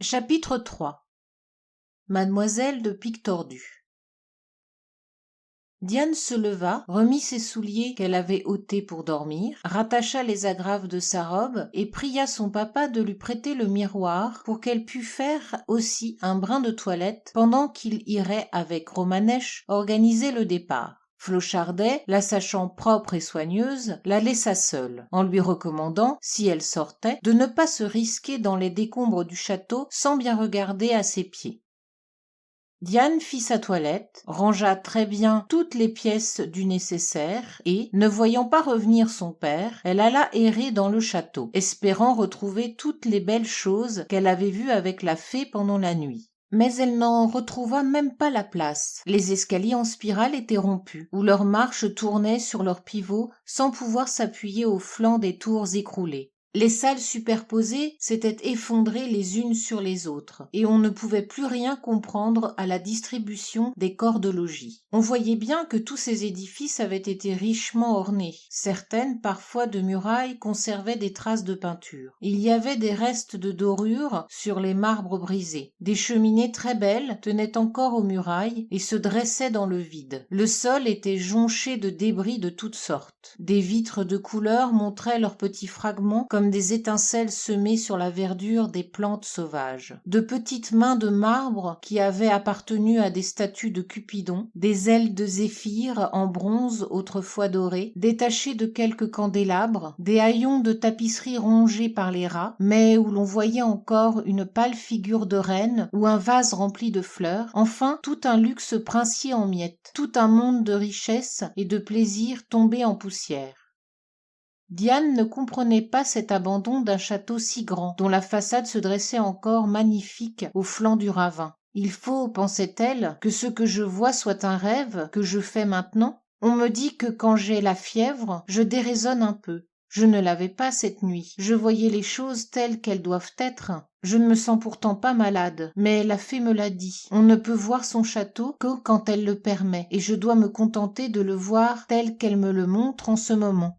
Chapitre 3. Mademoiselle de Pique-Tordue. Diane se leva, remit ses souliers qu'elle avait ôtés pour dormir, rattacha les agrafes de sa robe et pria son papa de lui prêter le miroir pour qu'elle pût faire aussi un brin de toilette pendant qu'il irait avec Romanèche organiser le départ. Flochardet, la sachant propre et soigneuse, la laissa seule, en lui recommandant, si elle sortait, de ne pas se risquer dans les décombres du château sans bien regarder à ses pieds. Diane fit sa toilette, rangea très bien toutes les pièces du nécessaire et, ne voyant pas revenir son père, elle alla errer dans le château, espérant retrouver toutes les belles choses qu'elle avait vues avec la fée pendant la nuit. Mais elle n'en retrouva même pas la place. Les escaliers en spirale étaient rompus, ou leurs marches tournaient sur leurs pivots sans pouvoir s'appuyer aux flancs des tours écroulées. Les salles superposées s'étaient effondrées les unes sur les autres, et on ne pouvait plus rien comprendre à la distribution des corps de logis. On voyait bien que tous ces édifices avaient été richement ornés. Certaines, parfois de murailles, conservaient des traces de peinture. Il y avait des restes de dorures sur les marbres brisés. Des cheminées très belles tenaient encore aux murailles et se dressaient dans le vide. Le sol était jonché de débris de toutes sortes. Des vitres de couleur montraient leurs petits fragments comme des étincelles semées sur la verdure des plantes sauvages. De petites mains de marbre qui avaient appartenu à des statues de Cupidon, des ailes de zéphyr en bronze autrefois dorées, détachées de quelques candélabres, des haillons de tapisserie rongés par les rats, mais où l'on voyait encore une pâle figure de reine ou un vase rempli de fleurs, enfin tout un luxe princier en miettes, tout un monde de richesse et de plaisir tombé en poussière. Diane ne comprenait pas cet abandon d'un château si grand, dont la façade se dressait encore magnifique au flanc du ravin. Il faut, pensait-elle, que ce que je vois soit un rêve que je fais maintenant. On me dit que quand j'ai la fièvre, je déraisonne un peu. Je ne l'avais pas cette nuit. Je voyais les choses telles qu'elles doivent être. Je ne me sens pourtant pas malade, mais la fée me l'a dit. On ne peut voir son château que quand elle le permet, et je dois me contenter de le voir tel qu'elle me le montre en ce moment.